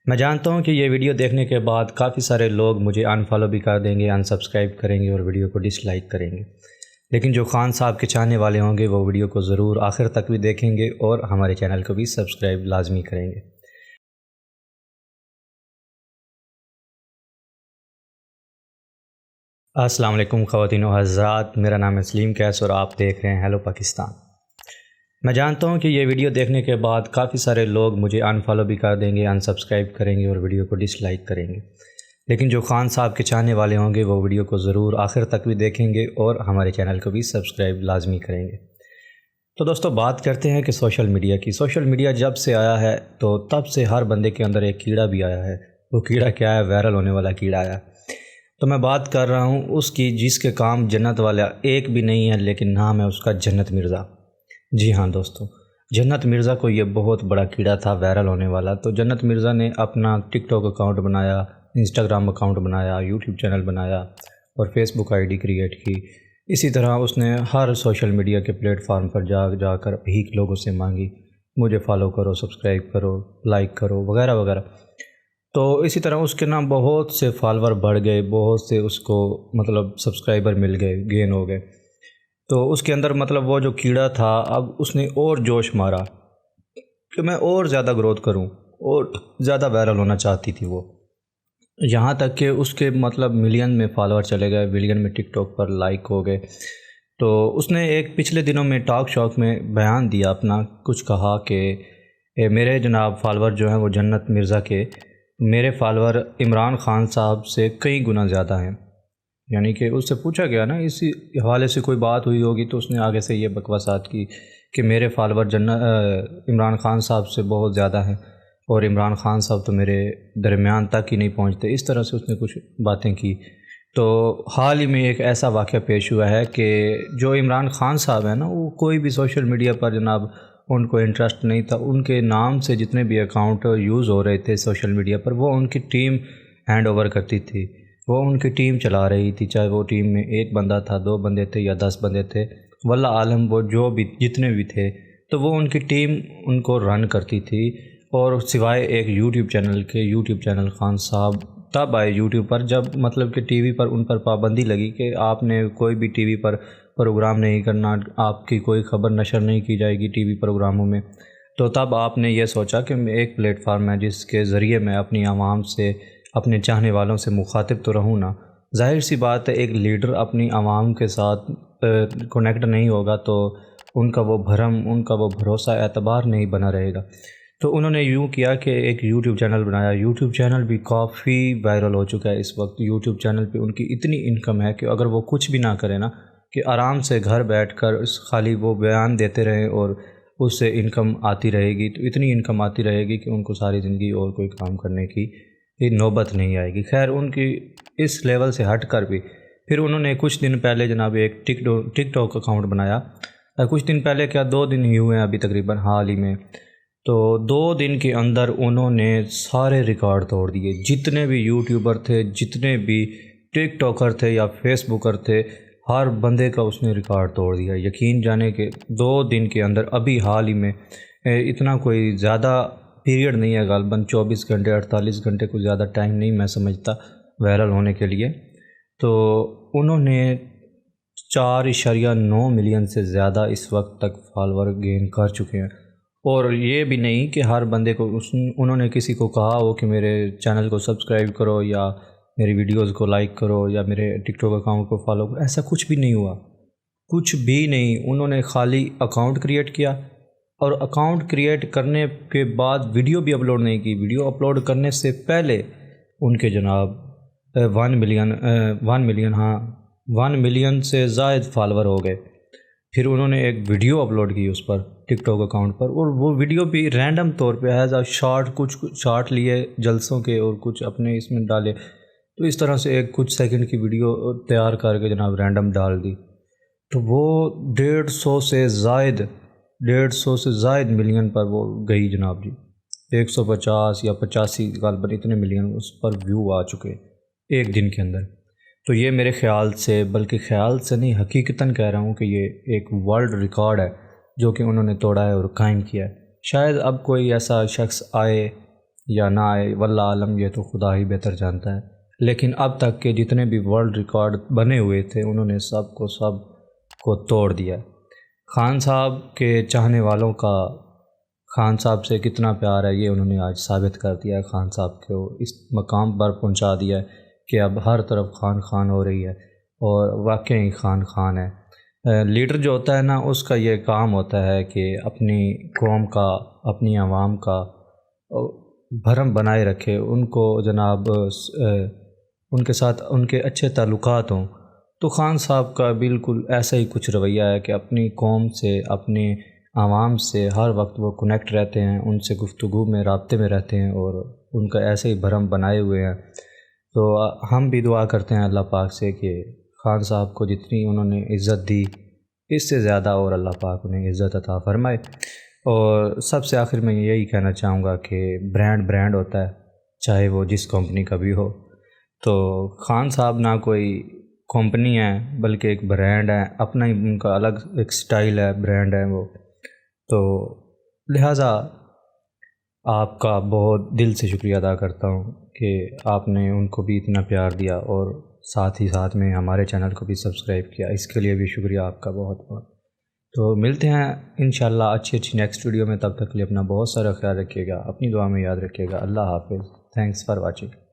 میں جانتا ہوں کہ یہ ویڈیو دیکھنے کے بعد کافی سارے لوگ مجھے انفالو بھی کر دیں گے، ان سبسکرائب کریں گے اور ویڈیو کو ڈس لائک کریں گے، لیکن جو خان صاحب کے چاہنے والے ہوں گے وہ ویڈیو کو ضرور آخر تک بھی دیکھیں گے اور ہمارے چینل کو بھی سبسکرائب لازمی کریں گے۔ السلام علیکم خواتین و حضرات، میرا نام ہے سلیم کیس اور آپ دیکھ رہے ہیں ہیلو پاکستان۔ میں جانتا ہوں کہ یہ ویڈیو دیکھنے کے بعد کافی سارے لوگ مجھے انفالو بھی کر دیں گے، ان سبسکرائب کریں گے اور ویڈیو کو ڈس لائک کریں گے، لیکن جو خان صاحب کے چاہنے والے ہوں گے وہ ویڈیو کو ضرور آخر تک بھی دیکھیں گے اور ہمارے چینل کو بھی سبسکرائب لازمی کریں گے۔ تو دوستو بات کرتے ہیں کہ سوشل میڈیا کی۔ سوشل میڈیا جب سے آیا ہے تو تب سے ہر بندے کے اندر ایک کیڑا بھی آیا ہے۔ وہ کیڑا کیا ہے؟ وائرل ہونے والا کیڑا آیا۔ تو میں بات کر رہا ہوں اس کی جس کے کام جنت والا ایک بھی نہیں ہے، لیکن نام ہے اس کا جنت مرزا۔ جی ہاں دوستو، جنت مرزا کو یہ بہت بڑا کیڑا تھا وائرل ہونے والا۔ تو جنت مرزا نے اپنا ٹک ٹاک اکاؤنٹ بنایا، انسٹاگرام اکاؤنٹ بنایا، یوٹیوب چینل بنایا اور Facebook I D create کی۔ اسی طرح اس نے ہر سوشل میڈیا کے پلیٹ فارم پر جا کر بھیک لوگوں سے مانگی، مجھے فالو کرو، سبسکرائب کرو، لائک کرو وغیرہ وغیرہ۔ تو اسی طرح اس کے نام بہت سے فالور بڑھ گئے، بہت سے اس کو سبسکرائبر مل گئے، گین ہو گئے۔ تو اس کے اندر وہ جو کیڑا تھا، اب اس نے اور جوش مارا کہ میں اور زیادہ گروتھ کروں، اور زیادہ وائرل ہونا چاہتی تھی وہ، یہاں تک کہ اس کے ملین میں فالوور چلے گئے، ملین میں ٹک ٹاک پر لائک ہو گئے۔ تو اس نے ایک پچھلے دنوں میں ٹاک شوک میں بیان دیا اپنا، کچھ کہا کہ میرے جناب فالوور جو ہیں وہ جنت مرزا کے، میرے فالوور عمران خان صاحب سے کئی گنا زیادہ ہیں۔ یعنی کہ اس سے پوچھا گیا نا، اسی حوالے سے کوئی بات ہوئی ہوگی، تو اس نے آگے سے یہ بکواسات کی کہ میرے فالوور عمران خان صاحب سے بہت زیادہ ہیں، اور عمران خان صاحب تو میرے درمیان تک ہی نہیں پہنچتے۔ اس طرح سے اس نے کچھ باتیں کی۔ تو حال ہی میں ایک ایسا واقعہ پیش ہوا ہے کہ جو عمران خان صاحب ہیں نا، وہ کوئی بھی سوشل میڈیا پر جناب ان کو انٹرسٹ نہیں تھا۔ ان کے نام سے جتنے بھی اکاؤنٹ یوز ہو رہے تھے سوشل میڈیا پر، وہ ان کی ٹیم ہینڈ اوور کرتی تھی، وہ ان کی ٹیم چلا رہی تھی، چاہے وہ ٹیم میں ایک بندہ تھا، 2 بندے تھے یا 10 بندے تھے، واللہ عالم وہ جو بھی جتنے بھی تھے، تو وہ ان کی ٹیم ان کو رن کرتی تھی۔ اور سوائے ایک یوٹیوب چینل کے، یوٹیوب چینل خان صاحب تب آئے یوٹیوب پر جب کہ ٹی وی پر ان پر پابندی لگی کہ آپ نے کوئی بھی ٹی وی پر پروگرام نہیں کرنا، آپ کی کوئی خبر نشر نہیں کی جائے گی ٹی وی پروگراموں میں۔ تو تب آپ نے یہ سوچا کہ ایک پلیٹ فارم ہے جس کے ذریعے میں اپنی عوام سے، اپنے چاہنے والوں سے مخاطب تو رہوں نا۔ ظاہر سی بات ہے، ایک لیڈر اپنی عوام کے ساتھ کنیکٹ نہیں ہوگا تو ان کا وہ بھرم، ان کا وہ بھروسہ، اعتبار نہیں بنا رہے گا۔ تو انہوں نے یوں کیا کہ ایک یوٹیوب چینل بنایا۔ یوٹیوب چینل بھی کافی وائرل ہو چکا ہے اس وقت۔ یوٹیوب چینل پہ ان کی اتنی انکم ہے کہ اگر وہ کچھ بھی نہ کریں نا، کہ آرام سے گھر بیٹھ کر خالی وہ بیان دیتے رہیں اور اس سے انکم آتی رہے گی، تو اتنی انکم آتی رہے گی کہ ان کو ساری زندگی اور کوئی کام کرنے کی نوبت نہیں آئے گی۔ خیر، ان کی اس لیول سے ہٹ کر بھی پھر انہوں نے کچھ دن پہلے جناب ایک ٹک ٹاک اکاؤنٹ بنایا۔ کچھ دن پہلے کیا، 2 دن ہی ہوئے ہیں ابھی تقریباً حال ہی میں۔ تو 2 دن کے اندر انہوں نے سارے ریکارڈ توڑ دیے۔ جتنے بھی یوٹیوبر تھے، جتنے بھی ٹک ٹاکر تھے یا فیس بکر تھے، ہر بندے کا اس نے ریکارڈ توڑ دیا۔ یقین جانے کہ 2 دن کے اندر، ابھی حال ہی میں، اتنا کوئی زیادہ پیریڈ نہیں ہے، غالباً 24 گھنٹے 48 گھنٹے کو زیادہ ٹائم نہیں میں سمجھتا وائرل ہونے کے لیے۔ تو انہوں نے 4.9 ملین سے زیادہ اس وقت تک فالوور گین کر چکے ہیں۔ اور یہ بھی نہیں کہ ہر بندے کو انہوں نے کسی کو کہا ہو کہ میرے چینل کو سبسکرائب کرو یا میری ویڈیوز کو لائک کرو یا میرے ٹک ٹاک اکاؤنٹ کو فالو کرو، ایسا کچھ بھی نہیں ہوا، کچھ بھی نہیں۔ انہوں نے خالی اکاؤنٹ کریٹ کیا، اور اکاؤنٹ کریٹ کرنے کے بعد ویڈیو بھی اپلوڈ نہیں کی۔ ویڈیو اپلوڈ کرنے سے پہلے ان کے جناب 1 ملین سے زائد فالوور ہو گئے۔ پھر انہوں نے ایک ویڈیو اپلوڈ کی اس پر ٹک ٹاک اکاؤنٹ پر، اور وہ ویڈیو بھی رینڈم طور پہ ایز اے شارٹ، کچھ شارٹ لیے جلسوں کے اور کچھ اپنے اس میں ڈالے۔ تو اس طرح سے ایک کچھ سیکنڈ کی ویڈیو تیار کر کے جناب رینڈم ڈال دی۔ تو وہ 150 سے زائد ملین پر وہ گئی جناب جی۔ 150 یا 85 غالباً اتنے ملین اس پر ویو آ چکے ایک دن کے اندر۔ تو یہ میرے خیال سے، بلکہ خیال سے نہیں، حقیقتاً کہہ رہا ہوں کہ یہ ایک ورلڈ ریکارڈ ہے جو کہ انہوں نے توڑا ہے اور قائم کیا ہے۔ شاید اب کوئی ایسا شخص آئے یا نہ آئے، واللہ عالم، یہ تو خدا ہی بہتر جانتا ہے، لیکن اب تک کے جتنے بھی ورلڈ ریکارڈ بنے ہوئے تھے انہوں نے سب کو توڑ دیا۔ خان صاحب کے چاہنے والوں کا خان صاحب سے کتنا پیار ہے یہ انہوں نے آج ثابت کر دیا ہے۔ خان صاحب کو اس مقام پر پہنچا دیا ہے کہ اب ہر طرف خان خان ہو رہی ہے، اور واقعی خان خان ہے۔ لیڈر جو ہوتا ہے نا، اس کا یہ کام ہوتا ہے کہ اپنی قوم کا، اپنی عوام کا بھرم بنائے رکھے، ان کو جناب ان کے ساتھ ان کے اچھے تعلقات ہوں۔ تو خان صاحب کا بالکل ایسا ہی کچھ رویہ ہے کہ اپنی قوم سے، اپنے عوام سے ہر وقت وہ کنیکٹ رہتے ہیں، ان سے گفتگو میں، رابطے میں رہتے ہیں، اور ان کا ایسے ہی بھرم بنائے ہوئے ہیں۔ تو ہم بھی دعا کرتے ہیں اللہ پاک سے کہ خان صاحب کو جتنی انہوں نے عزت دی، اس سے زیادہ اور اللہ پاک انہیں عزت عطا فرمائے۔ اور سب سے آخر میں یہی کہنا چاہوں گا کہ برانڈ ہوتا ہے، چاہے وہ جس کمپنی کا بھی ہو۔ تو خان صاحب نہ کوئی کمپنی ہے بلکہ ایک برانڈ ہے، اپنا ہی ان کا الگ ایک سٹائل ہے، برانڈ ہے وہ۔ تو لہٰذا آپ کا بہت دل سے شکریہ ادا کرتا ہوں کہ آپ نے ان کو بھی اتنا پیار دیا، اور ساتھ ہی ساتھ میں ہمارے چینل کو بھی سبسکرائب کیا، اس کے لیے بھی شکریہ آپ کا بہت بہت۔ تو ملتے ہیں انشاءاللہ اچھی نیکسٹ ویڈیو میں، تب تک کے لیے اپنا بہت سارا خیال رکھیے گا، اپنی دعا میں یاد رکھیے گا۔ اللہ حافظ، تھینکس فار واچنگ۔